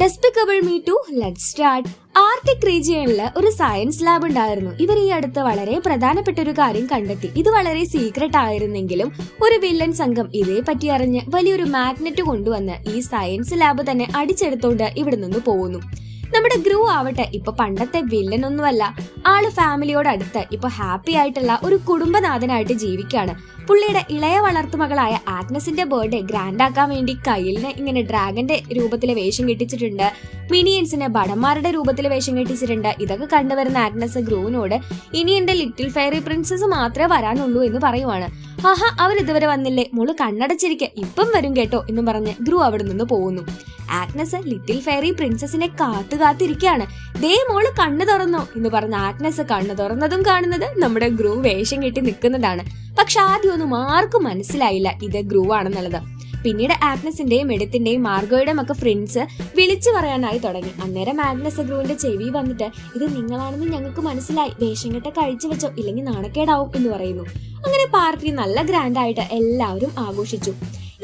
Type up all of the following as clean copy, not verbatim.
ഡെസ്പിക്കബിൾ me two let's start. Arctic റീജിയനിൽ ഒരു science lab ഉണ്ടായിരുന്നു. ഇവർ ഈ അടുത്ത് വളരെ പ്രധാനപ്പെട്ട ഒരു കാര്യം കണ്ടെത്തി. ഇത് വളരെ സീക്രട്ട് ആയിരുന്നെങ്കിലും ഒരു വില്ലൻ സംഘം ഇതേ പറ്റി അറിഞ്ഞ് വലിയൊരു മാഗ്നറ്റ് കൊണ്ടുവന്ന് ഈ സയൻസ് ലാബ് തന്നെ അടിച്ചെടുത്തോണ്ട് ഇവിടെ നിന്ന് പോകുന്നു. നമ്മുടെ ഗ്രൂ ആവട്ടെ ഇപ്പൊ പണ്ടത്തെ വില്ലൻ ഒന്നുമല്ല. ആള് ഫാമിലിയോട് അടുത്ത് ഇപ്പൊ ഹാപ്പി ആയിട്ടുള്ള ഒരു കുടുംബനാഥനായിട്ട് ജീവിക്കാണ്. പുള്ളിയുടെ ഇളയ വളർത്തുമകളായ ആഗ്നസിന്റെ ബർത്ത്ഡേ ഗ്രാൻഡ് ആക്കാൻ വേണ്ടി കയ്യിലിന് ഇങ്ങനെ ഡ്രാഗന്റെ രൂപത്തിൽ വേഷം കെട്ടിച്ചിട്ടുണ്ട്. മിനിയൻസിന് ഭടന്മാരുടെ രൂപത്തിൽ വേഷം കെട്ടിച്ചിട്ടുണ്ട്. ഇതൊക്കെ കണ്ടുവരുന്ന ആഗ്നസ് ഗ്രൂവിനോട് ഇനി എന്റെ ലിറ്റിൽ ഫെയറി പ്രിൻസസ് മാത്രമേ വരാനുള്ളൂ എന്ന് പറയുവാണ്. ആഹാ, അവരിതുവരെ വന്നില്ലേ, മോള് കണ്ണടച്ചിരിക്കെ, ഇപ്പം വരും കേട്ടോ എന്നും പറഞ്ഞ് ഗ്രൂ അവിടെ നിന്ന് പോകുന്നു. ആഗ്നസ് ലിറ്റിൽ ഫെയറി പ്രിൻസസിനെ കാത്തിരിക്കുകയാണ്. ദേ മോള് കണ്ണു തുറന്നോ എന്ന് പറഞ്ഞ ആഗ്നസ് കണ്ണു തുറന്നതും കാണുന്നത് നമ്മുടെ ഗ്രൂ വേഷം കെട്ടി നിൽക്കുന്നതാണ്. പക്ഷെ ആദ്യമൊന്നും ആർക്കും മനസ്സിലായില്ല ഇത് ഗ്രൂ ആണെന്നുള്ളത്. പിന്നീട് ആഗ്നസിന്റെയും എഡിത്തിന്റെയും മാർഗോയുടെയും ഒക്കെ ഫ്രണ്ട്സ് വിളിച്ചു പറയാനായി തുടങ്ങി. അന്നേരം ആഗ്നസ് ഗ്രൂവിന്റെ ചെവി വന്നിട്ട് ഇത് നിങ്ങളാണെന്ന് ഞങ്ങൾക്ക് മനസ്സിലായി, വേഷം കെട്ട കഴിച്ചു വെച്ചോ, ഇല്ലെങ്കിൽ നാണക്കേടാവും എന്ന് പറയുന്നു. അങ്ങനെ പാർട്ടി നല്ല ഗ്രാൻഡായിട്ട് എല്ലാവരും ആഘോഷിച്ചു.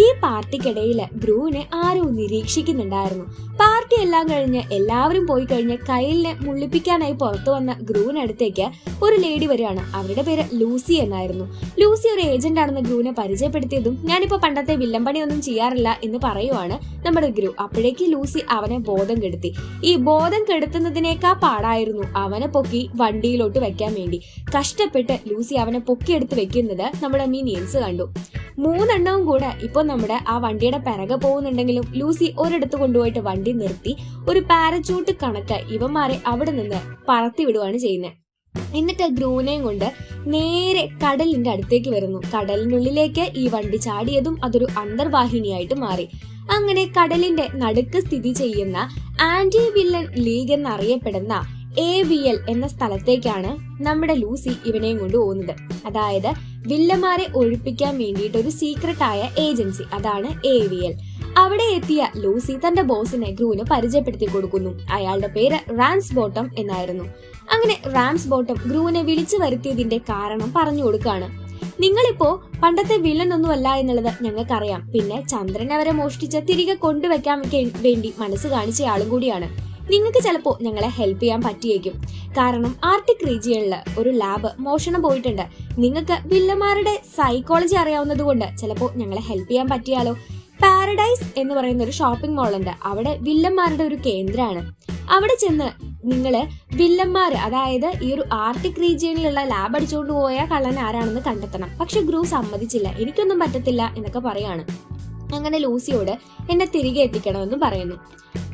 ഈ പാർട്ടിക്കിടയിൽ ഗ്രൂവിനെ ആരോ നിരീക്ഷിക്കുന്നുണ്ടായിരുന്നു. പാർട്ടി എല്ലാം കഴിഞ്ഞ് എല്ലാവരും പോയി കഴിഞ്ഞ് കയ്യിലിനെ മുള്ളിപ്പിക്കാനായി പുറത്തു വന്ന ഗ്രൂവിനടുത്തേക്ക് ഒരു ലേഡി വരികയാണ്. അവരുടെ പേര് ലൂസി എന്നായിരുന്നു. ലൂസി ഒരു ഏജന്റ് ആണെന്ന് ഗ്രൂവിനെ പരിചയപ്പെടുത്തിയതും ഞാനിപ്പോ പണ്ടത്തെ വില്ലൻ പണിയൊന്നും ചെയ്യാറില്ല എന്ന് പറയുവാണ് നമ്മുടെ ഗ്രൂ. അപ്പോഴേക്ക് ലൂസി അവനെ ബോധം കെടുത്തി. ഈ ബോധം കെടുത്തുന്നതിനേക്കാൾ പാടായിരുന്നു അവനെ പൊക്കി വണ്ടിയിലോട്ട് വെക്കാൻ വേണ്ടി. കഷ്ടപ്പെട്ട് ലൂസി അവനെ പൊക്കിയെടുത്ത് വെക്കുന്നത് നമ്മുടെ മിനിയൻസ് കണ്ടു. 3 എണ്ണവും കൂടെ ഇപ്പൊ നമ്മുടെ ആ വണ്ടിയുടെ പിറകെ പോകുന്നുണ്ടെങ്കിലും ലൂസി ഒരിടത്ത് കൊണ്ടുപോയിട്ട് വണ്ടി നിർത്തി ഒരു പാരച്യൂട്ട് കണക്ക് ഇവന്മാരെ അവിടെ നിന്ന് പറത്തി വിടുവാണ് ചെയ്യുന്നത്. എന്നിട്ട് ഗ്രൂവിനെയും കൊണ്ട് നേരെ കടലിന്റെ അടുത്തേക്ക് വരുന്നു. കടലിനുള്ളിലേക്ക് ഈ വണ്ടി ചാടിയതും അതൊരു അന്തർവാഹിനിയായിട്ട് മാറി. അങ്ങനെ കടലിന്റെ നടുക്ക് സ്ഥിതി ചെയ്യുന്ന ആന്റി വില്ലൻ ലീഗ് എന്നറിയപ്പെടുന്ന AVL എന്ന സ്ഥലത്തേക്കാണ് നമ്മുടെ ലൂസി ഇവനെയും കൊണ്ട് പോകുന്നത്. അതായത് വില്ലന്മാരെ ഒഴിപ്പിക്കാൻ വേണ്ടിയിട്ട് ഒരു സീക്രട്ട് ആയ ഏജൻസി, അതാണ് AVL. അവിടെ എത്തിയ ലൂസി തന്റെ ബോസിനെ ഗ്രൂവിന് പരിചയപ്പെടുത്തി കൊടുക്കുന്നു. അയാളുടെ പേര് റാംസ് ബോട്ടം എന്നായിരുന്നു. അങ്ങനെ റാംസ് ബോട്ടം ഗ്രൂവിനെ വിളിച്ചു വരുത്തിയതിന്റെ കാരണം പറഞ്ഞു കൊടുക്കാണ്. നിങ്ങളിപ്പോ പണ്ടത്തെ വില്ലൻ ഒന്നുമല്ല എന്നുള്ളത് ഞങ്ങൾക്കറിയാം. പിന്നെ ചന്ദ്രൻ അവരെ മോഷ്ടിച്ച് തിരികെ കൊണ്ടുവയ്ക്കാൻ വേണ്ടി മനസ്സ് കാണിച്ച ആളും കൂടിയാണ്. നിങ്ങൾക്ക് ചിലപ്പോ ഞങ്ങളെ ഹെൽപ്പ് ചെയ്യാൻ പറ്റിയേക്കും. കാരണം ആർട്ടിക് റീജിയനിൽ ഒരു ലാബ് മോഷണം പോയിട്ടുണ്ട്. നിങ്ങൾക്ക് വില്ലന്മാരുടെ സൈക്കോളജി അറിയാവുന്നത് കൊണ്ട് ചിലപ്പോ ഞങ്ങളെ ഹെൽപ്പ് ചെയ്യാൻ പറ്റിയാലോ. പാരഡൈസ് എന്ന് പറയുന്ന ഒരു ഷോപ്പിംഗ് മോൾ ഉണ്ട്. അവിടെ വില്ലന്മാരുടെ ഒരു കേന്ദ്രമാണ്. അവിടെ ചെന്ന് നിങ്ങള് വില്ലന്മാര്, അതായത് ഈ ഒരു ആർട്ടിക് റീജിയനിലുള്ള ലാബ് അടിച്ചുകൊണ്ട് പോയ കള്ളൻ ആരാണെന്ന് കണ്ടെത്തണം. പക്ഷെ ഗ്രൂ സമ്മതിച്ചില്ല, എനിക്കൊന്നും പറ്റത്തില്ല എന്നൊക്കെ പറയാണ്. അങ്ങനെ ലൂസിയോട് എന്നെ തിരികെ എത്തിക്കണമെന്ന് പറയുന്നു.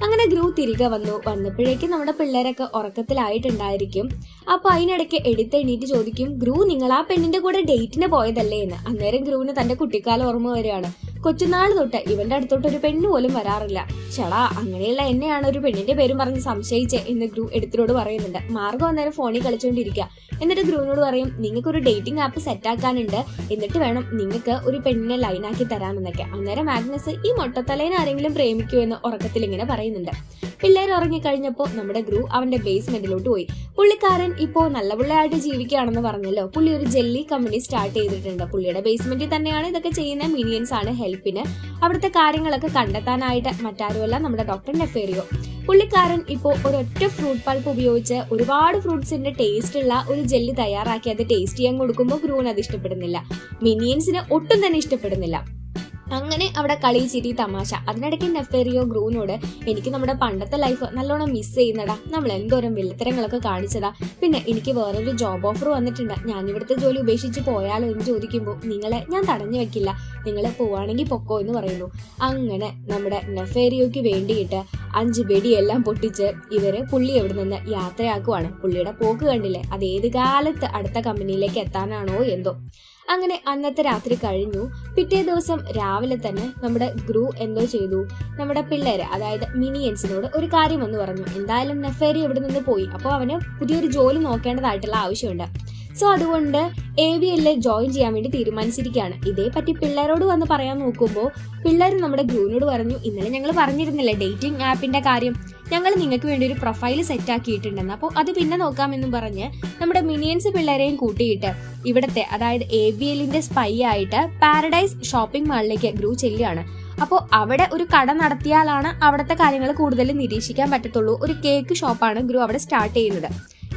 അങ്ങനെ ഗ്രൂ തിരികെ വന്നപ്പോഴേക്കും നമ്മുടെ പിള്ളേരൊക്കെ ഉറക്കത്തിലായിട്ടുണ്ടായിരിക്കും. അപ്പൊ അതിനിടയ്ക്ക് എണീറ്റ് ചോദിക്കും, ഗ്രൂ നിങ്ങൾ ആ പെണ്ണിന്റെ കൂടെ ഡേറ്റിന് പോയതല്ലേ എന്ന്. അന്നേരം ഗ്രൂവിന് തന്റെ കുട്ടിക്കാലം ഓർമ്മ വരികയാണ്. കൊച്ചുനാൾ തൊട്ട് ഇവന്റെ അടുത്തോട്ട് ഒരു പെണ്ണ് പോലും വരാറില്ല. ചേടാ, അങ്ങനെയുള്ള എന്നെയാണ് ഒരു പെണ്ണിന്റെ പേരും പറഞ്ഞ് സംശയിച്ചേ എന്ന് ഗ്രൂ എടുത്തിനോട് പറയുന്നുണ്ട്. മാർഗം അന്നേരം ഫോണിൽ കളിച്ചോണ്ടിരിക്കുക. എന്നിട്ട് ഗ്രൂവിനോട് പറയും, നിങ്ങൾക്ക് ഒരു ഡേറ്റിംഗ് ആപ്പ് സെറ്റ് ആക്കാനുണ്ട്, എന്നിട്ട് വേണം നിങ്ങൾക്ക് ഒരു പെണ്ണിനെ ലൈനാക്കി തരാമെന്നൊക്കെ. അന്നേരം ആഗ്നസ് ഈ മൊട്ടത്തലേനെ ആരെങ്കിലും പ്രേമിക്കൂ എന്ന് ഉറക്കത്തിൽ ഇങ്ങനെ പറയുന്നുണ്ട്. പിള്ളേർ ഉറങ്ങിക്കഴിഞ്ഞപ്പോ നമ്മുടെ ഗ്രൂ അവന്റെ ബേസ്മെന്റിലോട്ട് പോയി. പുള്ളിക്കാരൻ ഇപ്പോ നല്ല പിള്ളയായിട്ട് ജീവിക്കുകയാണെന്ന് പറഞ്ഞല്ലോ. പുള്ളി ഒരു ജെല്ലി കമ്പനി സ്റ്റാർട്ട് ചെയ്തിട്ടുണ്ട്. പുള്ളിയുടെ ബേസ്മെന്റിൽ തന്നെയാണ് ഇതൊക്കെ ചെയ്യുന്ന. മിനിയൻസ് ആണ് ഹെൽപ്പിന്. അവിടുത്തെ കാര്യങ്ങളൊക്കെ കണ്ടെത്താനായിട്ട് മറ്റാരുമല്ല, നമ്മുടെ ഡോക്ടർ നെഫേറിയോ. പുള്ളിക്കാരൻ ഇപ്പോ ഒരൊറ്റ ഫ്രൂട്ട് പൾപ്പ് ഉപയോഗിച്ച് ഒരുപാട് ഫ്രൂട്ട്സിന്റെ ടേസ്റ്റ് ഉള്ള ഒരു ജെല്ലി തയ്യാറാക്കി അത് ടേസ്റ്റ് ചെയ്യാൻ കൊടുക്കുമ്പോൾ ഗ്രൂവിന് അത് ഇഷ്ടപ്പെടുന്നില്ല. മിനിയൻസിന് ഒട്ടും തന്നെ ഇഷ്ടപ്പെടുന്നില്ല. അങ്ങനെ അവിടെ കളി, ചിരി, തമാശ. അതിനിടയ്ക്ക് നെഫേറിയോ ഗ്രൂവിനോട് എനിക്ക് നമ്മുടെ പണ്ടത്തെ ലൈഫ് നല്ലോണം മിസ് ചെയ്യുന്നടാ, നമ്മൾ എന്തോരം വില്ലത്തരങ്ങളൊക്കെ കാണിച്ചതാ, പിന്നെ എനിക്ക് വേറൊരു ജോബ് ഓഫർ വന്നിട്ടുണ്ട്, ഞാൻ ഇവിടുത്തെ ജോലി ഉപേക്ഷിച്ച് പോയാലോ എന്ന് ചോദിക്കുമ്പോൾ നിങ്ങളെ ഞാൻ തടഞ്ഞു വെക്കില്ല, നിങ്ങൾ പോവാണെങ്കിൽ പൊക്കോ എന്ന് പറയുന്നു. അങ്ങനെ നമ്മുടെ നെഫേറിയോക്ക് വേണ്ടിയിട്ട് 5 വെടിയെല്ലാം പൊട്ടിച്ച് പുള്ളി എവിടെ നിന്ന് യാത്രയാക്കുവാണ്. പുള്ളിയുടെ പോക്ക് കണ്ടില്ലേ, അത് ഏത് കാലത്ത് അടുത്ത കമ്പനിയിലേക്ക് എത്താനാണോ എന്തോ. അങ്ങനെ അന്നത്തെ രാത്രി കഴിഞ്ഞു. പിറ്റേ ദിവസം രാവിലെ തന്നെ നമ്മുടെ ഗ്രൂ എന്തോ ചെയ്തു, നമ്മുടെ പിള്ളേര് അതായത് മിനിയൻസിനോട് ഒരു കാര്യം എന്ന് പറഞ്ഞു. എന്തായാലും നെഫേറി ഇവിടെ നിന്ന് പോയി, അപ്പോൾ അവന് പുതിയൊരു ജോലി നോക്കേണ്ടതായിട്ടുള്ള ആവശ്യമുണ്ട്. സോ അതുകൊണ്ട് AVL ജോയിൻ ചെയ്യാൻ വേണ്ടി തീരുമാനിച്ചിരിക്കുകയാണ്. ഇതേപറ്റി പിള്ളേരോട് വന്ന് പറയാൻ നോക്കുമ്പോൾ പിള്ളേർ നമ്മുടെ ഗ്രൂവിനോട് പറഞ്ഞു, ഇന്നലെ ഞങ്ങൾ പറഞ്ഞിരുന്നില്ലേ ഡേറ്റിംഗ് ആപ്പിന്റെ കാര്യം, ഞങ്ങൾ നിങ്ങൾക്ക് വേണ്ടി ഒരു പ്രൊഫൈൽ സെറ്റ് ആക്കിയിട്ടുണ്ടെന്ന്, അപ്പോൾ അത് പിന്നെ നോക്കാമെന്നും പറഞ്ഞ് നമ്മുടെ മിനിയൻസ് പിള്ളേരെയും കൂട്ടിയിട്ട് ഇവിടത്തെ അതായത് AVLന്റെ സ്പൈ ആയിട്ട് പാരഡൈസ് ഷോപ്പിംഗ് മാളിലേക്ക് ഗ്രൂ ചെല്ലുകയാണ്. അപ്പോൾ അവിടെ ഒരു കട നടത്തിയാലാണ് അവിടുത്തെ കാര്യങ്ങൾ കൂടുതൽ നിരീക്ഷിക്കാൻ പറ്റത്തുള്ളൂ. ഒരു കേക്ക് ഷോപ്പാണ് ഗ്രൂ അവിടെ സ്റ്റാർട്ട് ചെയ്യുന്നത്.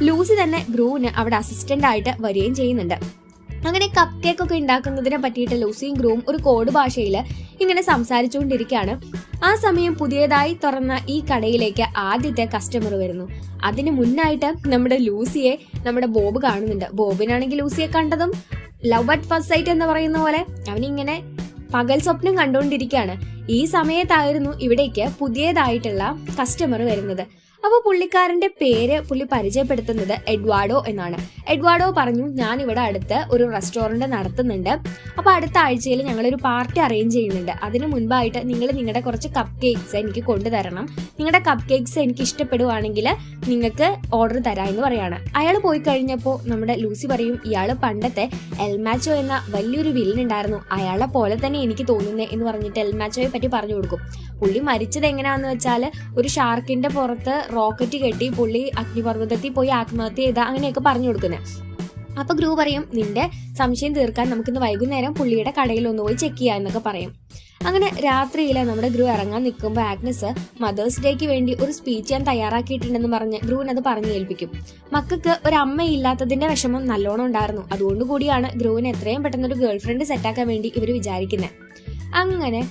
ലൂസി തന്നെ ഗ്രൂവിന് അവിടെ അസിസ്റ്റന്റ് ആയിട്ട് വരികയും ചെയ്യുന്നുണ്ട്. അങ്ങനെ കപ്പ് കേക്ക് ഒക്കെ ഉണ്ടാക്കുന്നതിനെ പറ്റിയിട്ട് ലൂസിയും ഗ്രൂവും ഒരു കോഡ് ഭാഷയിൽ ഇങ്ങനെ സംസാരിച്ചുകൊണ്ടിരിക്കുകയാണ്. ആ സമയം പുതിയതായി തുറന്ന ഈ കടയിലേക്ക് ആദ്യത്തെ കസ്റ്റമർ വരുന്നു. അതിന് മുന്നായിട്ട് നമ്മുടെ ലൂസിയെ നമ്മുടെ ബോബ് കാണുന്നുണ്ട്. ബോബിനാണെങ്കിൽ ലൂസിയെ കണ്ടതും ലവ് അറ്റ് ഫസ്റ്റ് സൈറ്റ് എന്ന് പറയുന്ന പോലെ അവനിങ്ങനെ പകൽ സ്വപ്നം കണ്ടുകൊണ്ടിരിക്കുകയാണ്. ഈ സമയത്തായിരുന്നു ഇവിടേക്ക് പുതിയതായിട്ടുള്ള കസ്റ്റമർ വരുന്നത്. അപ്പോൾ പുള്ളിക്കാരന്റെ പേര് പുള്ളി പരിചയപ്പെടുത്തുന്നത് എഡ്വാർഡോ എന്നാണ്. എഡ്വാർഡോ പറഞ്ഞു, ഞാൻ ഇവിടെ അടുത്ത് ഒരു റെസ്റ്റോറന്റ് നടത്തുന്നുണ്ട്. അപ്പോൾ അടുത്ത ആഴ്ചയിൽ ഞങ്ങളൊരു പാർട്ടി അറേഞ്ച് ചെയ്യുന്നുണ്ട്. അതിന് മുൻപായിട്ട് നിങ്ങൾ നിങ്ങളുടെ കുറച്ച് കപ്പ് കേക്ക്സ് എനിക്ക് കൊണ്ടുതരണം. നിങ്ങളുടെ കപ്പ് കേക്ക്സ് എനിക്ക് ഇഷ്ടപ്പെടുവാണെങ്കിൽ നിങ്ങൾക്ക് ഓർഡർ തരാമെന്ന് പറയാണ്. അയാൾ പോയി കഴിഞ്ഞപ്പോൾ നമ്മുടെ ലൂസി പറയും, ഇയാൾ പണ്ടത്തെ എൽമാച്ചോ എന്ന വലിയൊരു വില്ലൻ ഉണ്ടായിരുന്നു, അയാളെ പോലെ തന്നെ എനിക്ക് തോന്നുന്നേ എന്ന് പറഞ്ഞിട്ട് എൽമാച്ചോയെ പറ്റി പറഞ്ഞു കൊടുക്കും. പുള്ളി മരിച്ചത് എങ്ങനെയാണെന്ന് വെച്ചാൽ ഒരു ഷാർക്കിന്റെ പുറത്ത് റോക്കറ്റ് കെട്ടി പുള്ളി അഗ്നിപർവ്വതത്തിൽ പോയി ആത്മഹത്യ ചെയ്ത അങ്ങനെയൊക്കെ പറഞ്ഞു കൊടുക്കുന്നത്. അപ്പൊ ഗ്രൂ പറയും, നിന്റെ സംശയം തീർക്കാൻ നമുക്കിന്ന് വൈകുന്നേരം പുള്ളിയുടെ കടയിൽ ഒന്ന് പോയി ചെക്ക് ചെയ്യാം എന്നൊക്കെ പറയും. അങ്ങനെ രാത്രിയിൽ നമ്മുടെ ഗ്രൂ ഇറങ്ങാൻ നിൽക്കുമ്പോൾ ആഗ്നസ് മദേഴ്സ് ഡേക്ക് വേണ്ടി ഒരു സ്പീച്ച് ഞാൻ തയ്യാറാക്കിയിട്ടുണ്ടെന്ന് പറഞ്ഞ് ഗ്രൂവിനത് പറഞ്ഞു ഏൽപ്പിക്കും. മക്കൾക്ക് ഒരു അമ്മയില്ലാത്തതിന്റെ വിഷമം നല്ലോണം ഉണ്ടായിരുന്നു. അതുകൊണ്ടുകൂടിയാണ് ഗ്രൂവിന് എത്രയും പെട്ടെന്ന് ഒരു ഗേൾ ഫ്രണ്ട് സെറ്റാക്കാൻ വേണ്ടി ഇവർ വിചാരിക്കുന്നത്. അങ്ങനെ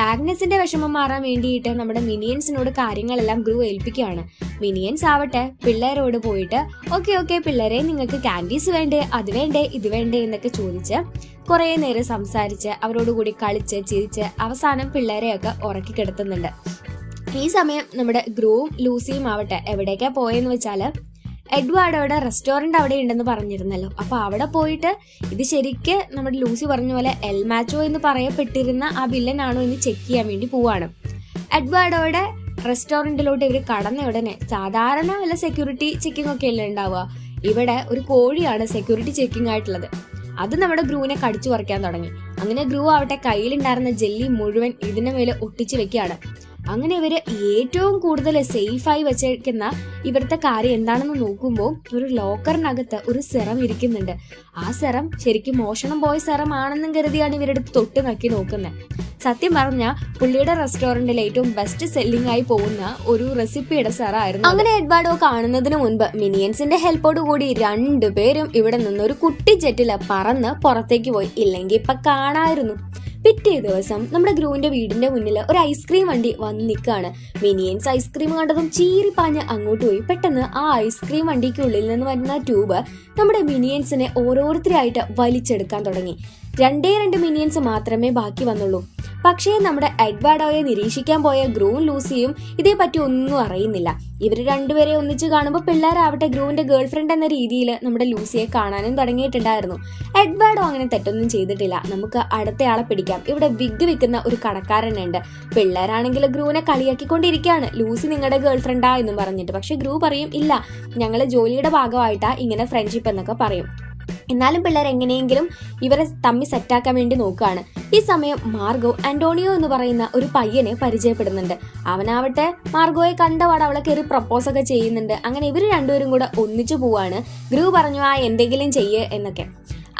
ആഗ്നസിന്റെ വിഷമം മാറാൻ വേണ്ടിയിട്ട് നമ്മുടെ മിനിയൻസിനോട് കാര്യങ്ങളെല്ലാം ഗ്രൂ ഏൽപ്പിക്കുകയാണ്. മിനിയൻസ് ആവട്ടെ പിള്ളേരോട് പോയിട്ട് ഓക്കെ പിള്ളേരെ, നിങ്ങൾക്ക് കാൻഡീസ് വേണ്ടേ, അത് വേണ്ടേ, ഇത് വേണ്ടേ എന്നൊക്കെ ചോദിച്ച് കുറേ നേരം സംസാരിച്ച് അവരോട് കൂടി കളിച്ച് ചിരിച്ച് അവസാനം പിള്ളേരെയൊക്കെ ഉറക്കി കിടത്തുന്നുണ്ട്. ഈ സമയം നമ്മുടെ ഗ്രൂവും ലൂസിയും ആവട്ടെ എവിടേക്കാ പോയെന്ന് വെച്ചാൽ എഡ്വാർഡോയുടെ റെസ്റ്റോറന്റ് അവിടെ ഉണ്ടെന്ന് പറഞ്ഞിരുന്നല്ലോ. അപ്പൊ അവിടെ പോയിട്ട് ഇത് ശരിക്ക് നമ്മുടെ ലൂസി പറഞ്ഞ പോലെ എൽമാച്ചോ എന്ന് പറയപ്പെട്ടിരുന്ന ആ വില്ലനാണോ എന്ന് ചെക്ക് ചെയ്യാൻ വേണ്ടി പോവാണ്. എഡ്വാർഡോയുടെ റെസ്റ്റോറന്റിലോട്ട് ഇവർ കടന്ന ഉടനെ സാധാരണ വല്ല സെക്യൂരിറ്റി ചെക്കിംഗ് ഒക്കെ അല്ലേ ഉണ്ടാവുക, ഇവിടെ ഒരു കോഴിയാണ് സെക്യൂരിറ്റി ചെക്കിംഗ് ആയിട്ടുള്ളത്. അത് നമ്മുടെ ഗ്രൂവിനെ കടിച്ചു പറിക്കാൻ തുടങ്ങി. അങ്ങനെ ഗ്രൂ ആവട്ടെ കയ്യിലുണ്ടായിരുന്ന ജെല്ലി മുഴുവൻ ഇതിന്റെ മേലെ ഒട്ടിച്ചു വെക്കുകയാണ്. അങ്ങനെ ഇവര് ഏറ്റവും കൂടുതൽ സേഫായി വെച്ചിരിക്കുന്ന ഇവിടുത്തെ കാര്യം എന്താണെന്ന് നോക്കുമ്പോൾ ഒരു ലോക്കറിനകത്ത് ഒരു സെറം ഇരിക്കുന്നുണ്ട്. ആ സെറം ശരിക്കും മോഷണം പോയ സെറം ആണെന്നും കരുതിയാണ് ഇവരെടുത്ത് തൊട്ട് നക്കി നോക്കുന്നത്. സത്യം പറഞ്ഞാൽ പുള്ളിയുടെ റെസ്റ്റോറന്റിൽ ഏറ്റവും ബെസ്റ്റ് സെല്ലിംഗ് ആയി പോകുന്ന ഒരു റെസിപ്പിയുടെ സെറായിരുന്നു. അങ്ങനെ എഡ്വാർഡോ കാണുന്നതിന് മുൻപ് മിനിയൻസിന്റെ ഹെൽപ്പോട് കൂടി രണ്ടുപേരും ഇവിടെ നിന്ന് ഒരു കുട്ടി ജെറ്റില് പറന്ന് പുറത്തേക്ക് പോയി. ഇല്ലെങ്കിൽ ഇപ്പൊ കാണായിരുന്നു. പിറ്റേ ദിവസം നമ്മുടെ ഗ്രൂവിന്റെ വീടിന്റെ മുന്നിൽ ഒരു ഐസ്ക്രീം വണ്ടി വന്ന് നിൽക്കുകയാണ്. മിനിയൻസ് ഐസ്ക്രീം കണ്ടതും ചീറിപ്പാഞ്ഞ് അങ്ങോട്ട് പോയി. പെട്ടെന്ന് ആ ഐസ്ക്രീം വണ്ടിക്കുള്ളിൽ നിന്ന് വരുന്ന ട്യൂബ് നമ്മുടെ മിനിയൻസിനെ ഓരോരുത്തരായിട്ട് വലിച്ചെടുക്കാൻ തുടങ്ങി. 2 മിനിയൻസ് മാത്രമേ ബാക്കി വന്നുള്ളൂ. പക്ഷേ നമ്മുടെ എഡ്വാർഡോയെ നിരീക്ഷിക്കാൻ പോയ ഗ്രൂവും ലൂസിയും ഇതേപ്പറ്റി ഒന്നും അറിയുന്നില്ല. ഇവർ രണ്ടുപേരെ ഒന്നിച്ച് കാണുമ്പോൾ പിള്ളേരാവട്ടെ ഗ്രൂവിന്റെ ഗേൾ ഫ്രണ്ട് എന്ന രീതിയിൽ നമ്മുടെ ലൂസിയെ കാണാനും തുടങ്ങിയിട്ടുണ്ടായിരുന്നു. എഡ്വാർഡോ അങ്ങനെ തെറ്റൊന്നും ചെയ്തിട്ടില്ല. നമുക്ക് അടുത്തയാളെ പിടിക്കാം. ഇവിടെ വിഗ് വിൽക്കുന്ന ഒരു കടക്കാരനുണ്ട്. പിള്ളേരാണെങ്കിൽ ഗ്രൂവിനെ കളിയാക്കിക്കൊണ്ടിരിക്കുകയാണ്, ലൂസി നിങ്ങളുടെ ഗേൾ ഫ്രണ്ടാ എന്നും പറഞ്ഞിട്ട്. പക്ഷെ ഗ്രൂ പറയും, ഇല്ല, ഞങ്ങള് ജോലിയുടെ ഭാഗമായിട്ടാ ഇങ്ങനെ ഫ്രണ്ട്ഷിപ്പ് എന്നൊക്കെ പറയും. എന്നാലും പിള്ളേർ എങ്ങനെയെങ്കിലും ഇവരെ തമ്മി സെറ്റാക്കാൻ വേണ്ടി നോക്കുകയാണ്. ഈ സമയം മാർഗോ ആന്റോണിയോ എന്ന് പറയുന്ന ഒരു പയ്യനെ പരിചയപ്പെടുന്നുണ്ട്. അവനാവട്ടെ മാർഗോയെ കണ്ടപാട് അവളെ കയറി പ്രപ്പോസ് ഒക്കെ ചെയ്യുന്നുണ്ട്. അങ്ങനെ ഇവർ രണ്ടുപേരും കൂടെ ഒന്നിച്ചു പോവാണ്. ഗ്രൂ പറഞ്ഞു, ആ എന്തെങ്കിലും ചെയ്യ് എന്നൊക്കെ.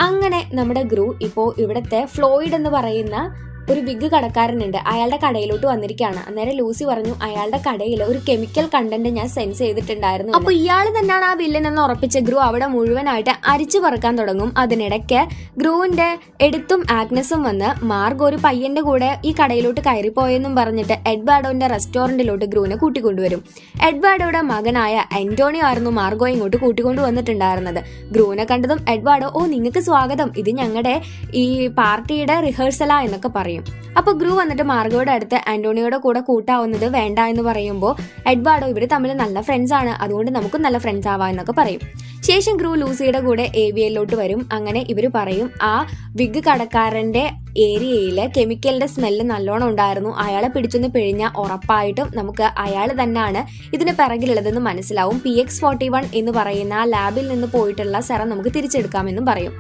അങ്ങനെ നമ്മുടെ ഗ്രൂ ഇപ്പോൾ ഇവിടുത്തെ ഫ്ലോയിഡ് എന്ന് പറയുന്ന ഒരു ബിഗ് കടക്കാരനുണ്ട്, അയാളുടെ കടയിലോട്ട് വന്നിരിക്കുകയാണ്. അന്നേരം ലൂസി പറഞ്ഞു, അയാളുടെ കടയിൽ ഒരു കെമിക്കൽ കണ്ടന്റ് ഞാൻ സെൻസ് ചെയ്തിട്ടുണ്ടായിരുന്നു. അപ്പൊ ഇയാൾ തന്നെയാണ് ആ വില്ലൻ എന്ന് ഉറപ്പിച്ച ഗ്രൂ അവിടെ മുഴുവനായിട്ട് അരിച്ചു പറക്കാൻ തുടങ്ങും. അതിനിടയ്ക്ക് ഗ്രൂവിന്റെ എടുത്തും ആഗ്നസും വന്ന് മാർഗോ ഒരു പയ്യന്റെ കൂടെ ഈ കടയിലോട്ട് കയറിപ്പോയെന്നും പറഞ്ഞിട്ട് എഡ്വാർഡോന്റെ റെസ്റ്റോറന്റിലോട്ട് ഗ്രൂവിനെ കൂട്ടിക്കൊണ്ടുവരും. എഡ്വാർഡോയുടെ മകനായ ആന്റോണിയോ ആയിരുന്നു മാർഗോ ഇങ്ങോട്ട് കൂട്ടിക്കൊണ്ടു വന്നിട്ടുണ്ടായിരുന്നത്. ഗ്രൂവിനെ കണ്ടതും എഡ്വാർഡോ, ഓ നിങ്ങൾക്ക് സ്വാഗതം, ഇത് ഞങ്ങളുടെ ഈ പാർട്ടിയുടെ റിഹേഴ്സലാ എന്നൊക്കെ പറയും. അപ്പൊ ഗ്രൂ വന്നിട്ട് മാർഗോയുടെ അടുത്ത് ആന്റോണിയോയുടെ കൂടെ കൂട്ടാവുന്നത് വേണ്ട എന്ന് പറയുമ്പോൾ എഡ്വാർഡോ ഇവര് തമ്മിൽ നല്ല ഫ്രണ്ട്സ് ആണ്, അതുകൊണ്ട് നമുക്കും നല്ല ഫ്രണ്ട്സ് ആവാം എന്നൊക്കെ പറയും. ശേഷം ഗ്രൂ ലൂസിയുടെ കൂടെ AVLോട്ട് വരും. അങ്ങനെ ഇവര് പറയും, ആ വിഗ് കടക്കാരന്റെ ഏരിയയില് കെമിക്കലിന്റെ സ്മെല്ല് നല്ലോണം ഉണ്ടായിരുന്നു, അയാളെ പിടിച്ചൊന്ന് പിഴിഞ്ഞാൽ ഉറപ്പായിട്ടും നമുക്ക് അയാൾ തന്നെയാണ് ഇതിന് പിറകിലുള്ളതെന്ന് മനസ്സിലാവും. PX41 എന്ന് പറയുന്ന ലാബിൽ നിന്ന് പോയിട്ടുള്ള സെറം നമുക്ക് തിരിച്ചെടുക്കാമെന്നും പറയും.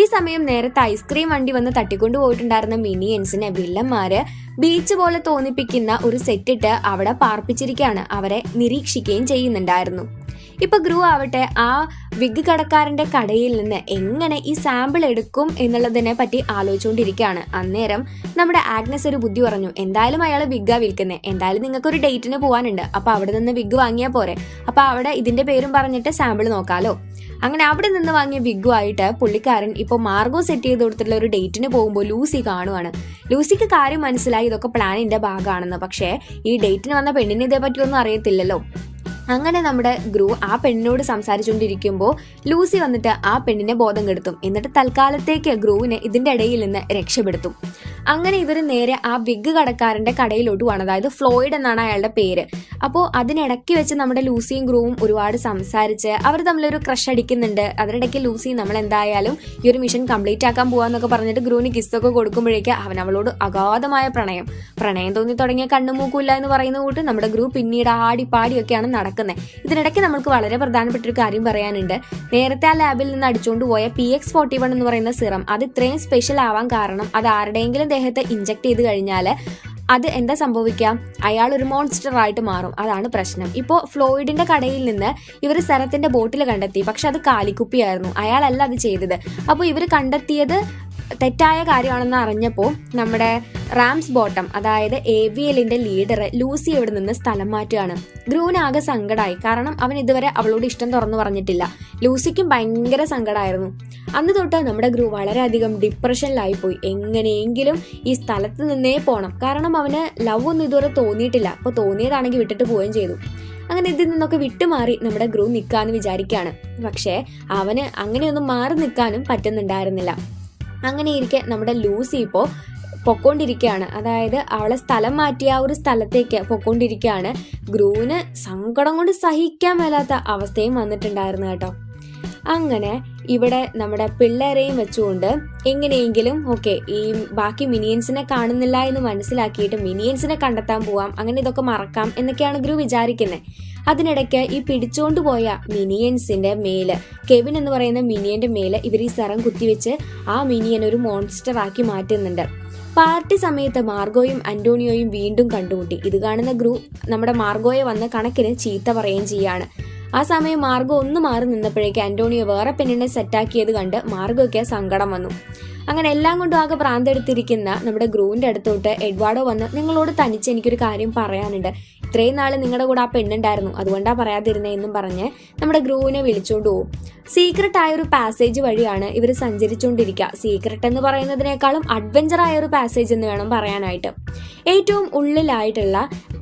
ഈ സമയം നേരത്തെ ഐസ്ക്രീം വണ്ടി വന്ന് തട്ടിക്കൊണ്ടു പോയിട്ടുണ്ടായിരുന്ന മിനിയൻസിനെ വില്ലന്മാര് ബീച്ച് പോലെ തോന്നിപ്പിക്കുന്ന ഒരു സെറ്റിട്ട് അവിടെ പാർപ്പിച്ചിരിക്കുകയാണ്. അവരെ നിരീക്ഷിക്കുകയും ചെയ്യുന്നുണ്ടായിരുന്നു. ഇപ്പൊ ഗ്രൂ ആവട്ടെ ആ വിഗ് കടക്കാരന്റെ കടയിൽ നിന്ന് എങ്ങനെ ഈ സാമ്പിൾ എടുക്കും എന്നുള്ളതിനെ പറ്റി ആലോചിച്ചുകൊണ്ടിരിക്കുകയാണ്. അന്നേരം നമ്മുടെ ആഗ്നസ് ഒരു ബുദ്ധി പറഞ്ഞു, എന്തായാലും അയാൾ വിഗ്ഗാ വിൽക്കുന്നത്, എന്തായാലും നിങ്ങൾക്ക് ഒരു ഡേറ്റിന് പോകാനുണ്ട്, അപ്പൊ അവിടെ നിന്ന് വിഗ് വാങ്ങിയാൽ പോരെ, അപ്പൊ അവിടെ ഇതിന്റെ പേരും പറഞ്ഞിട്ട് സാമ്പിൾ നോക്കാലോ. അങ്ങനെ അവിടെ നിന്ന് വാങ്ങിയ വിഗുമായിട്ട് പുള്ളിക്കാരൻ ഇപ്പോൾ മാർഗോ സെറ്റ് ചെയ്ത് കൊടുത്തിട്ടുള്ള ഒരു ഡേറ്റിന് പോകുമ്പോൾ ലൂസി കാണുവാണ്. ലൂസിക്ക് കാര്യം മനസ്സിലായി ഇതൊക്കെ പ്ലാനിന്റെ ഭാഗമാണെന്ന്. പക്ഷേ ഈ ഡേറ്റിന് വന്ന പെണ്ണിന് ഇതേ പറ്റിയൊന്നും അറിയത്തില്ലല്ലോ. അങ്ങനെ നമ്മുടെ ഗ്രൂ ആ പെണ്ണിനോട് സംസാരിച്ചുകൊണ്ടിരിക്കുമ്പോൾ ലൂസി വന്നിട്ട് ആ പെണ്ണിനെ ബോധം കെടുത്തും. എന്നിട്ട് തൽക്കാലത്തേക്ക് ഗ്രൂവിനെ ഇതിന്റെ ഇടയിൽ നിന്ന് രക്ഷപ്പെടുത്തും. അങ്ങനെ ഇവർ നേരെ ആ വിഗ് കടക്കാരന്റെ കടയിലോട്ട് പോവാണ്. അതായത് ഫ്ലോയിഡ് എന്നാണ് അയാളുടെ പേര്. അപ്പോൾ അതിനിടയ്ക്ക് വെച്ച് നമ്മുടെ ലൂസിയും ഗ്രൂവും ഒരുപാട് സംസാരിച്ച് അവർ തമ്മിലൊരു ക്രഷ് അടിക്കുന്നുണ്ട്. അതിനിടയ്ക്ക് ലൂസി നമ്മൾ എന്തായാലും ഈ ഒരു മിഷൻ കംപ്ലീറ്റ് ആക്കാൻ പോവാന്നൊക്കെ പറഞ്ഞിട്ട് ഗ്രൂവിന് കിസ്സൊക്കെ കൊടുക്കുമ്പോഴേക്ക് അവൻ അവളോട് അഗാധമായ പ്രണയം തോന്നി തുടങ്ങിയ കണ്ണുമൂക്കില്ല എന്ന് പറയുന്ന കൂട്ട് നമ്മുടെ ഗ്രൂ പിന്നീട് ആടിപ്പാടിയൊക്കെയാണ് നടക്കുന്നത്. ഇതിനിടയ്ക്ക് നമുക്ക് വളരെ പ്രധാനപ്പെട്ട ഒരു കാര്യം പറയാനുണ്ട്. നേരത്തെ ആ ലാബിൽ നിന്ന് അടിച്ചുകൊണ്ട് പോയ PX41 എന്ന് പറയുന്ന സിറം അത് ഇത്രയും സ്പെഷ്യൽ ആവാൻ കാരണം അത് ആരുടെയെങ്കിലും ദേഹത്ത് ഇഞ്ചക്ട് ചെയ്ത് കഴിഞ്ഞാൽ അത് എന്താ സംഭവിക്കാം, അയാൾ ഒരു മോൺസ്റ്റർ ആയിട്ട് മാറും. അതാണ് പ്രശ്നം. ഇപ്പോൾ ഫ്ലോയിഡിന്റെ കടയിൽ നിന്ന് ഇവർ സെറത്തിന്റെ ബോട്ടിൽ കണ്ടെത്തി. പക്ഷെ അത് കാലിക്കുപ്പിയായിരുന്നു, അയാളല്ല അത് ചെയ്തത്. അപ്പോൾ ഇവർ കണ്ടെത്തിയത് തെറ്റായ കാര്യമാണെന്ന് അറിഞ്ഞപ്പോൾ നമ്മുടെ റാംസ് ബോട്ടം, അതായത് AVLന്റെ ലീഡർ ലൂസി ഇവിടെ നിന്ന് സ്ഥലം മാറ്റുകയാണ്. ഗ്രൂവിനാകെ സങ്കടമായി. കാരണം അവൻ ഇതുവരെ അവളോട് ഇഷ്ടം തുറന്നു പറഞ്ഞിട്ടില്ല. ലൂസിക്കും ഭയങ്കര സങ്കടമായിരുന്നു. അന്ന് തൊട്ട് നമ്മുടെ ഗ്രൂ വളരെയധികം ഡിപ്രഷനിലായി പോയി. എങ്ങനെയെങ്കിലും ഈ സ്ഥലത്ത് നിന്നേ പോകണം. കാരണം അവന് ലവ് ഒന്നും ഇതുവരെ തോന്നിയിട്ടില്ല. അപ്പോൾ തോന്നിയതാണെങ്കിൽ വിട്ടിട്ട് പോവുകയും ചെയ്തു. അങ്ങനെ ഇതിൽ നിന്നൊക്കെ വിട്ടുമാറി നമ്മുടെ ഗ്രൂ നിൽക്കാന്ന് വിചാരിക്കുകയാണ്. പക്ഷേ അവന് അങ്ങനെയൊന്നും മാറി നിൽക്കാനും പറ്റുന്നുണ്ടായിരുന്നില്ല. അങ്ങനെ ഇരിക്കെ നമ്മുടെ ലൂസി ഇപ്പോൾ പൊക്കോണ്ടിരിക്കുകയാണ്. അതായത് അവളെ സ്ഥലം മാറ്റിയ ആ ഒരു സ്ഥലത്തേക്ക് പൊക്കോണ്ടിരിക്കുകയാണ്. ഗ്രൂവിന് സങ്കടം കൊണ്ട് സഹിക്കാൻ മേലാത്ത അവസ്ഥയും വന്നിട്ടുണ്ടായിരുന്നു കേട്ടോ. അങ്ങനെ ഇവിടെ നമ്മുടെ പിള്ളേരെയും വെച്ചുകൊണ്ട് എങ്ങനെയെങ്കിലും ഈ ബാക്കി മിനിയൻസിനെ കാണുന്നില്ല എന്ന് മനസ്സിലാക്കിയിട്ട് മിനിയൻസിനെ കണ്ടെത്താൻ പോവാം, അങ്ങനെ ഇതൊക്കെ മറക്കാം എന്നൊക്കെയാണ് ഗ്രൂ വിചാരിക്കുന്നത്. അതിനിടയ്ക്ക് ഈ പിടിച്ചോണ്ട് പോയ മിനിയൻസിന്റെ മേല്, കെവിൻ എന്ന് പറയുന്ന മിനിയന്റെ മേല് ഇവർ ഈ സെറം കുത്തിവെച്ച് ആ മിനിയൻ ഒരു മോൺസ്റ്റർ ആക്കി മാറ്റുന്നുണ്ട്. പാർട്ടി സമയത്ത് മാർഗോയും അന്റോണിയോയും വീണ്ടും കണ്ടുമുട്ടി. ഇത് കാണുന്ന ഗ്രൂ നമ്മുടെ മാർഗോയെ വന്ന് കണക്കിന് ചീത്ത പറയുകയും ചെയ്യാണ്. ആ സമയം മാർഗോ ഒന്ന് മാറി നിന്നപ്പോഴേക്ക് അന്റോണിയോ വേറെ പെണ്ണിനെ സെറ്റാക്കിയത് കണ്ട് മാർഗോയ്ക്ക് സങ്കടം വന്നു. അങ്ങനെ എല്ലാം കൊണ്ടും ആകെ ഭ്രാന്തെടുത്തിരിക്കുന്ന നമ്മുടെ ഗ്രൂവിന്റെ അടുത്തോട്ട് എഡ്വാർഡോ വന്ന്, നിങ്ങളോട് തനിച്ച് എനിക്കൊരു കാര്യം പറയാനുണ്ട്, ഇത്രയും നാള് നിങ്ങളുടെ കൂടെ ആ പെണ്ണുണ്ടായിരുന്നു, അതുകൊണ്ടാ പറയാതിരുന്നതെന്നും പറഞ്ഞ് നമ്മുടെ ഗ്രൂവിനെ വിളിച്ചോണ്ട് പോകും. സീക്രട്ട് ആയ ഒരു പാസേജ് വഴിയാണ് ഇവർ സഞ്ചരിച്ചുകൊണ്ടിരിക്കുക. സീക്രട്ട് എന്ന് പറയുന്നതിനേക്കാളും അഡ്വഞ്ചർ ആയ ഒരു പാസേജ് എന്ന് വേണം പറയാനായിട്ട്. ഏറ്റവും ഉള്ളിലായിട്ടുള്ള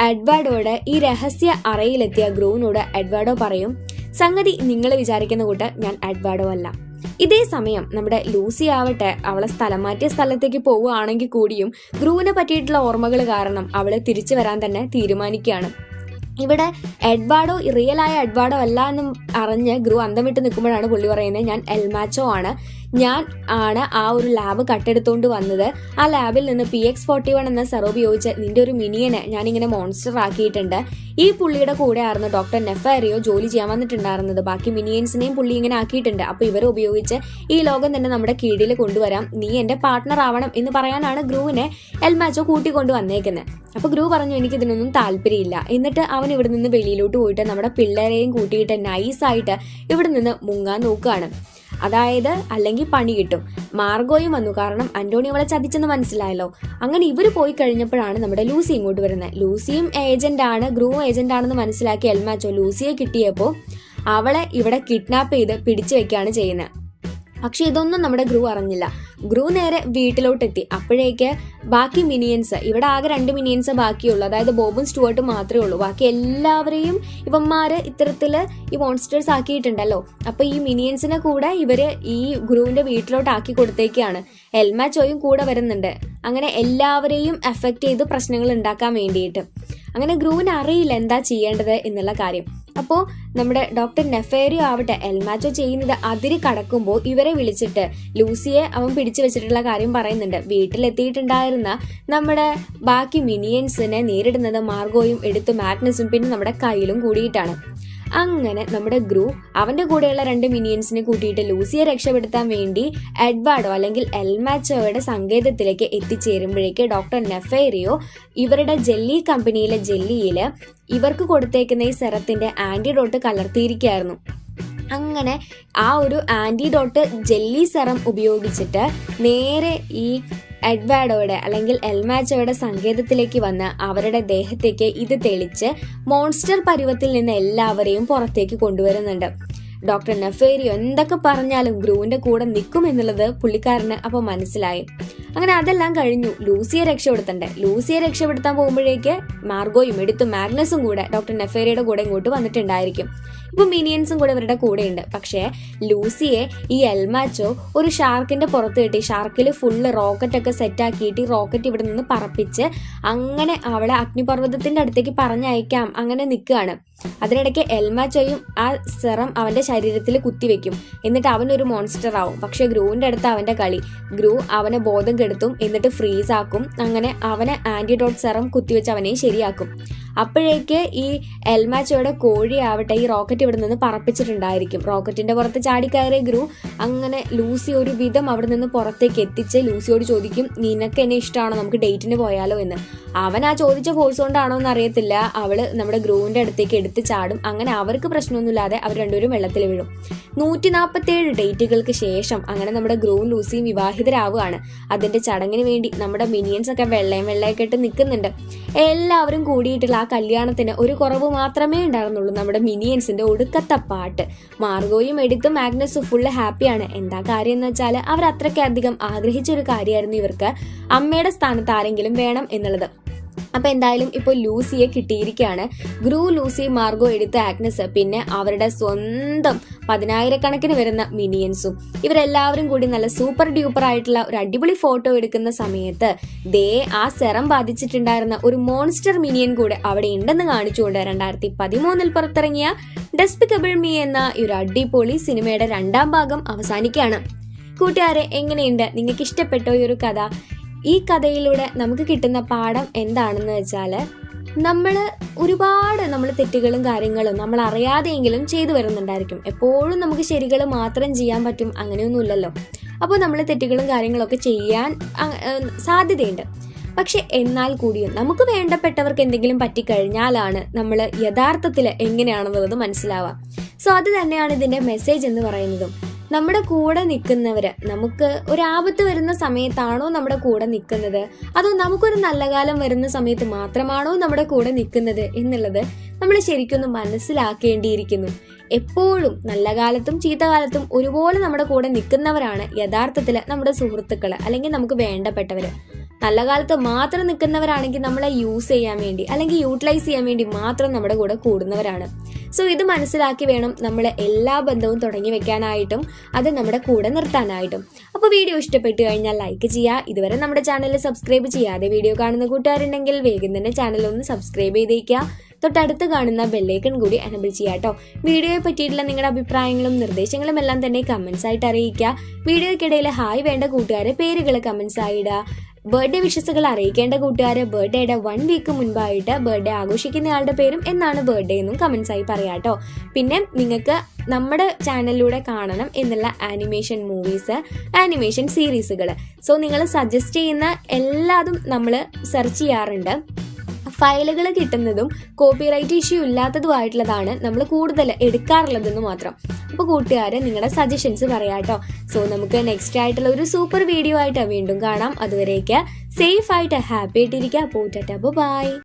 എഡ്വാർഡോയുടെ ഈ രഹസ്യ അറയിലെത്തിയ ഗ്രൂവിനോട് എഡ്വാർഡോ പറയും, സംഗതി നിങ്ങൾ വിചാരിക്കുന്ന കൂട്ട് ഞാൻ എഡ്വാർഡോ അല്ല. ഇതേ സമയം നമ്മുടെ ലൂസി ആവട്ടെ അവളെ സ്ഥലം മാറ്റിയ സ്ഥലത്തേക്ക് പോവുകയാണെങ്കിൽ കൂടിയും ഗ്രൂവിനെ പറ്റിയിട്ടുള്ള ഓർമ്മകൾ കാരണം അവളെ തിരിച്ചു വരാൻ തന്നെ തീരുമാനിക്കുകയാണ്. ഇവിടെ എഡ്വാർഡോ റിയലായ എഡ്വാർഡോ അല്ല എന്നും അറിഞ്ഞ് ഗ്രൂ അന്തം വിട്ട് നിൽക്കുമ്പോഴാണ് പുള്ളി പറയുന്നത്, ഞാൻ എൽമാച്ചോ ആണ്, ഞാൻ ആണ് ആ ഒരു ലാബ് കട്ടെടുത്തോണ്ട് വന്നത്. ആ ലാബിൽ നിന്ന് PX41 എന്ന സെറോ ഉപയോഗിച്ച് നിന്റെ ഒരു മിനിയനെ ഞാനിങ്ങനെ മോൺസ്റ്റർ ആക്കിയിട്ടുണ്ട്. ഈ പുള്ളിയുടെ കൂടെ ആയിരുന്നു ഡോക്ടർ നെഫാരിയോ ജോലി ചെയ്യാൻ വന്നിട്ടുണ്ടായിരുന്നത്. ബാക്കി മിനിയൻസിനെയും പുള്ളി ഇങ്ങനെ ആക്കിയിട്ടുണ്ട്. അപ്പോൾ ഇവരെ ഉപയോഗിച്ച് ഈ ലോകം തന്നെ നമ്മുടെ കീഴിൽ കൊണ്ടുവരാം, നീ എൻ്റെ പാർട്ട്ണർ ആവണം എന്ന് പറയാനാണ് ഗ്രൂവിനെ എൽമാച്ചോ കൂട്ടിക്കൊണ്ട് വന്നേക്കുന്നത്. അപ്പോൾ ഗ്രൂ പറഞ്ഞു, എനിക്ക് ഇതിനൊന്നും താല്പര്യമില്ല. എന്നിട്ട് അവൻ ഇവിടെ നിന്ന് വെളിയിലോട്ട് പോയിട്ട് നമ്മുടെ പിള്ളേരെയും കൂട്ടിയിട്ട് നൈസായിട്ട് ഇവിടെ നിന്ന് മുങ്ങാൻ നോക്കുകയാണ്. അതായത് അല്ലെങ്കിൽ പണി കിട്ടും. മാർഗോയും വന്നു, കാരണം അന്റോണി അവളെ ചതിച്ചെന്ന് മനസ്സിലായല്ലോ. അങ്ങനെ ഇവർ പോയി കഴിഞ്ഞപ്പോഴാണ് നമ്മുടെ ലൂസി ഇങ്ങോട്ട് വരുന്നത്. ലൂസിയും ഏജന്റാണ്, ഗ്രൂവും ഏജന്റാണെന്ന് മനസ്സിലാക്കി എൽമാച്ചോ ലൂസിയെ കിട്ടിയപ്പോൾ അവളെ ഇവിടെ കിഡ്നാപ്പ് ചെയ്ത് പിടിച്ചു വെക്കുകയാണ് ചെയ്യുന്നത്. പക്ഷെ ഇതൊന്നും നമ്മുടെ ഗ്രൂ അറിഞ്ഞില്ല. ഗ്രൂ നേരെ വീട്ടിലോട്ടെത്തി. അപ്പോഴേക്ക് ബാക്കി മിനിയൻസ്, ഇവിടെ ആകെ 2 മിനിയൻസ് ബാക്കിയുള്ളൂ, അതായത് ബോബും സ്റ്റുവർട്ടും മാത്രമേ ഉള്ളൂ. ബാക്കി എല്ലാവരെയും ഇവന്മാര് ഇത്തരത്തില് ഈ മോൺസ്റ്റേഴ്സ് ആക്കിയിട്ടുണ്ടല്ലോ. അപ്പൊ ഈ മിനിയൻസിനെ കൂടെ ഇവര് ഈ ഗ്രൂവിന്റെ വീട്ടിലോട്ട് ആക്കി കൊടുത്തേക്കാണ്. എൽമാച്ചോയും കൂടെ വരുന്നുണ്ട്. അങ്ങനെ എല്ലാവരെയും എഫക്ട് ചെയ്ത് പ്രശ്നങ്ങൾ ഉണ്ടാക്കാൻ വേണ്ടിയിട്ട്. അങ്ങനെ ഗ്രൂവിന് അറിയില്ല എന്താ ചെയ്യേണ്ടത് എന്നുള്ള കാര്യം. അപ്പോൾ നമ്മുടെ ഡോക്ടർ നെഫേരിയോ ആവട്ടെ എൽമാച്ചോ ചെയ്യുന്നത് അതിര് കടക്കുമ്പോൾ ഇവരെ വിളിച്ചിട്ട് ലൂസിയെ അവൻ പിടിച്ചു വെച്ചിട്ടുള്ള കാര്യം പറയുന്നുണ്ട്. വീട്ടിലെത്തിയിട്ടുണ്ടായിരുന്ന നമ്മുടെ ബാക്കി മിനിയൻസിനെ നേരിടുന്നത് മാർഗോയും എടുത്ത് മാഗ്നസും പിന്നെ നമ്മുടെ കയ്യിലും കൂടിയിട്ടാണ്. അങ്ങനെ നമ്മുടെ ഗ്രൂ അവന്റെ കൂടെയുള്ള 2 മിനിയൻസിനെ കൂട്ടിയിട്ട് ലൂസിയെ രക്ഷപ്പെടുത്താൻ വേണ്ടി എഡ്വാർഡോ അല്ലെങ്കിൽ എൽമാച്ചോയുടെ സങ്കേതത്തിലേക്ക് എത്തിച്ചേരുമ്പോഴേക്ക് ഡോക്ടർ നെഫേറിയോ ഇവരുടെ ജെല്ലി കമ്പനിയിലെ ജെല്ലിയില് ഇവർക്ക് കൊടുത്തേക്കുന്ന ഈ സെറത്തിന്റെ ആന്റിഡോട്ട് കലർത്തിയിരിക്കുകയായിരുന്നു. അങ്ങനെ ആ ഒരു ആന്റിഡോട്ട് ജെല്ലി സെറം ഉപയോഗിച്ചിട്ട് നേരെ ഈ എഡ്വാർഡോയുടെ അല്ലെങ്കിൽ എൽമാച്ചോയുടെ സങ്കേതത്തിലേക്ക് വന്ന് അവരുടെ ദേഹത്തേക്ക് ഇത് തെളിച്ച് മോൺസ്റ്റർ പരുവത്തിൽ നിന്ന് എല്ലാവരെയും പുറത്തേക്ക് കൊണ്ടുവരുന്നുണ്ട്. ഡോക്ടർ നെഫേറിയോ എന്തൊക്കെ പറഞ്ഞാലും ഗ്രൂവിന്റെ കൂടെ നിൽക്കും എന്നുള്ളത് പുള്ളിക്കാരന് അപ്പൊ മനസ്സിലായി. അങ്ങനെ അതെല്ലാം കഴിഞ്ഞു. ലൂസിയെ രക്ഷപ്പെടുത്താൻ പോകുമ്പോഴേക്ക് മാർഗോയും എടുത്തും മാഗ്നസും കൂടെ ഡോക്ടർ നെഫേറിയുടെ കൂടെ ഇങ്ങോട്ട് വന്നിട്ടുണ്ടായിരിക്കും. ഇപ്പൊ മിനിയൻസും കൂടെ ഇവരുടെ കൂടെ ഉണ്ട്. പക്ഷേ ലൂസിയെ ഈ എൽമാച്ചോ ഒരു ഷാർക്കിന്റെ പുറത്ത് കെട്ടി ഷാർക്കിൽ ഫുള്ള് റോക്കറ്റ് ഒക്കെ സെറ്റ് ആക്കിയിട്ട് ഈ റോക്കറ്റ് ഇവിടെ നിന്ന് പറപ്പിച്ച് അങ്ങനെ അവളെ അഗ്നിപർവ്വതത്തിന്റെ അടുത്തേക്ക് പറഞ്ഞയക്കാം അങ്ങനെ നിൽക്കുകയാണ്. അതിനിടയ്ക്ക് എൽമാച്ചോയും ആ സെറം അവന്റെ ശരീരത്തിൽ കുത്തിവെക്കും. എന്നിട്ട് അവനൊരു മോൺസ്റ്റർ ആവും. പക്ഷെ ഗ്രൂവിന്റെ അടുത്ത് അവന്റെ കളി. ഗ്രൂ അവനെ ബോധം കെടുത്തും, എന്നിട്ട് ഫ്രീസ് ആക്കും. അങ്ങനെ അവനെ ആന്റിഡോട്ട് സെറം കുത്തിവെച്ച് അവനെ ശരിയാക്കും. അപ്പോഴേക്ക് ഈ എൽമാച്ചോയുടെ കോഴി ആവട്ടെ ഈ റോക്കറ്റ് ഇവിടെ നിന്ന് പറപ്പിച്ചിട്ടുണ്ടായിരിക്കും. റോക്കറ്റിന്റെ പുറത്ത് ചാടിക്കയറിയ ഗ്രൂ അങ്ങനെ ലൂസി ഒരു വിധം അവിടെ നിന്ന് പുറത്തേക്ക് എത്തിച്ച് ലൂസിയോട് ചോദിക്കും, നിനക്ക് എന്നെ ഇഷ്ടമാണോ, നമുക്ക് ഡേറ്റിന് പോയാലോ എന്ന്. അവൻ ആ ചോദിച്ച ഫോഴ്സ് കൊണ്ടാണോ എന്ന് അറിയത്തില്ല, അവള് നമ്മുടെ ഗ്രൂവിന്റെ അടുത്തേക്ക് എടുത്ത് ചാടും. അങ്ങനെ അവർക്ക് പ്രശ്നമൊന്നുമില്ലാതെ അവർ രണ്ടുപേരും വെള്ളത്തിൽ വീഴും. 147 ഡേറ്റുകൾക്ക് ശേഷം അങ്ങനെ നമ്മുടെ ഗ്രൂവും ലൂസിയും വിവാഹിതരാവുകയാണ്. അതിന്റെ ചടങ്ങിന് വേണ്ടി നമ്മുടെ മിനിയൻസ് ഒക്കെ വെള്ളയൊക്കെ ഇട്ട് നിൽക്കുന്നുണ്ട്. എല്ലാവരും കൂടിയിട്ടുള്ള ആ കല്യാണത്തിന് ഒരു കുറവ് മാത്രമേ ഉണ്ടായിരുന്നുള്ളൂ, നമ്മുടെ മിനിയൻസിന്റെ ഒടുക്കത്തെ പാട്ട്. മാർഗോയും എഡിത്തും മാഗ്നസും ഫുള്ള് ഹാപ്പിയാണ്. എന്താ കാര്യം എന്ന് വെച്ചാൽ അവർ അത്രയ്ക്കധികം ആഗ്രഹിച്ചൊരു കാര്യമായിരുന്നു ഇവർക്ക് അമ്മയുടെ സ്ഥാനത്ത് ആരെങ്കിലും വേണം എന്നുള്ളത്. അപ്പൊ എന്തായാലും ഇപ്പൊ ലൂസിയെ കിട്ടിയിരിക്കുകയാണ്. ഗ്രൂ, ലൂസി, മാർഗോ, എഡിത്ത്, ആഗ്നസ്, പിന്നെ അവരുടെ സ്വന്തം 10,000 വരുന്ന മിനിയൻസും ഇവരെല്ലാവരും കൂടി നല്ല സൂപ്പർ ഡ്യൂപ്പർ ആയിട്ടുള്ള ഒരു അടിപൊളി ഫോട്ടോ എടുക്കുന്ന സമയത്ത് ദേ ആ സെറം ബാധിച്ചിട്ടുണ്ടായിരുന്ന ഒരു മോൺസ്റ്റർ മിനിയൻ കൂടെ അവിടെ ഉണ്ടെന്ന് കാണിച്ചുകൊണ്ട് 2013 പുറത്തിറങ്ങിയ ഡെസ്പിക്കബിൾ മീ എന്ന ഈ ഒരു അടിപൊളി സിനിമയുടെ 2ാം ഭാഗം അവസാനിക്കുകയാണ്. കൂട്ടുകാരെ, എങ്ങനെയുണ്ട്? നിങ്ങൾക്ക് ഇഷ്ടപ്പെട്ടോ ഈ ഒരു കഥ? ഈ കഥയിലൂടെ നമുക്ക് കിട്ടുന്ന പാഠം എന്താണെന്ന് വെച്ചാൽ ഒരുപാട് നമ്മൾ തെറ്റുകളും കാര്യങ്ങളും നമ്മൾ അറിയാതെയെങ്കിലും ചെയ്തു വരുന്നുണ്ടായിരിക്കും. എപ്പോഴും നമുക്ക് ശരികൾ മാത്രം ചെയ്യാൻ പറ്റും അങ്ങനെയൊന്നുമില്ലല്ലോ. അപ്പോൾ നമ്മൾ തെറ്റുകളും കാര്യങ്ങളൊക്കെ ചെയ്യാൻ സാധ്യതയുണ്ട്. പക്ഷെ എന്നാൽ കൂടിയും നമുക്ക് വേണ്ടപ്പെട്ടവർക്ക് എന്തെങ്കിലും പറ്റിക്കഴിഞ്ഞാലാണ് നമ്മൾ യഥാർത്ഥത്തിൽ എങ്ങനെയാണെന്നുള്ളത് മനസ്സിലാവുക. സോ അത് തന്നെയാണ് ഇതിന്റെ മെസ്സേജ് എന്ന് പറയുന്നതും. നമ്മുടെ കൂടെ നിൽക്കുന്നവര് നമുക്ക് ഒരാപത്ത് വരുന്ന സമയത്താണോ നമ്മുടെ കൂടെ നിൽക്കുന്നത്, അതോ നമുക്കൊരു നല്ല കാലം വരുന്ന സമയത്ത് മാത്രമാണോ നമ്മുടെ കൂടെ നിൽക്കുന്നത് എന്നുള്ളത് നമ്മൾ ശരിക്കൊന്ന് മനസ്സിലാക്കേണ്ടിയിരിക്കുന്നു. എപ്പോഴും നല്ല കാലത്തും ചീത്തകാലത്തും ഒരുപോലെ നമ്മുടെ കൂടെ നിൽക്കുന്നവരാണ് യഥാർത്ഥത്തിൽ നമ്മുടെ സുഹൃത്തുക്കള് അല്ലെങ്കിൽ നമുക്ക് വേണ്ടപ്പെട്ടവര്. നല്ല കാലത്ത് മാത്രം നിൽക്കുന്നവരാണെങ്കിൽ നമ്മളെ യൂസ് ചെയ്യാൻ വേണ്ടി അല്ലെങ്കിൽ യൂട്ടിലൈസ് ചെയ്യാൻ വേണ്ടി മാത്രം നമ്മുടെ കൂടെ കൂടുന്നവരാണ്. സോ ഇത് മനസ്സിലാക്കി വേണം നമ്മൾ എല്ലാ ബന്ധവും തുടങ്ങി വെക്കാനായിട്ടും അത് നമ്മുടെ കൂടെ നിർത്താനായിട്ടും. അപ്പോൾ വീഡിയോ ഇഷ്ടപ്പെട്ടു കഴിഞ്ഞാൽ ലൈക്ക് ചെയ്യുക. ഇതുവരെ നമ്മുടെ ചാനൽ സബ്സ്ക്രൈബ് ചെയ്യാതെ വീഡിയോ കാണുന്ന കൂട്ടുകാരുണ്ടെങ്കിൽ വേഗം തന്നെ ചാനൽ ഒന്ന് സബ്സ്ക്രൈബ് ചെയ്തേക്കുക. തൊട്ടടുത്ത് കാണുന്ന ബെല്ലൈക്കൺ കൂടി എനബിൾ ചെയ്യാം കേട്ടോ. വീഡിയോയെ പറ്റിയിട്ടുള്ള നിങ്ങളുടെ അഭിപ്രായങ്ങളും നിർദ്ദേശങ്ങളും എല്ലാം തന്നെ കമൻസ് ആയിട്ട് അറിയിക്കുക. വീഡിയോയ്ക്കിടയിൽ ഹായ് വേണ്ട കൂട്ടുകാരെ പേരുകൾ കമൻസ് ആയിടുക. ബർത്ത്ഡേ വിഷസുകൾ അറിയിക്കേണ്ട കൂട്ടുകാര് ബർത്ത്ഡേയുടെ 1 വീക്ക് മുൻപായിട്ട് ബർത്ത്ഡേ ആഘോഷിക്കുന്നയാളുടെ പേരും എന്നാണ് ബർത്ത്ഡേ എന്നും കമൻസ് ആയി പറയാട്ടോ. പിന്നെ നിങ്ങൾക്ക് നമ്മുടെ ചാനലിലൂടെ കാണണം എന്നുള്ള ആനിമേഷൻ മൂവീസ്, ആനിമേഷൻ സീരീസുകൾ, സോ നിങ്ങൾ സജസ്റ്റ് ചെയ്യുന്ന എല്ലാതും നമ്മൾ സെർച്ച് ചെയ്യാറുണ്ട്. ഫയലുകൾ കിട്ടുന്നതും കോപ്പിറൈറ്റ് ഇഷ്യൂ ഇല്ലാത്തതുമായിട്ടുള്ളതാണ് നമ്മൾ കൂടുതൽ എടുക്കാറുള്ളതെന്ന് മാത്രം. അപ്പോൾ കൂട്ടുകാരെ നിങ്ങളുടെ സജഷൻസ് പറയാട്ടോ. സോ നമുക്ക് നെക്സ്റ്റ് ആയിട്ടുള്ള ഒരു സൂപ്പർ വീഡിയോ ആയിട്ട് വീണ്ടും കാണാം. അതുവരേക്ക് സേഫ് ആയിട്ട് ഹാപ്പി ആയിട്ടിരിക്കുക. പോട്ടെ, ബൈ.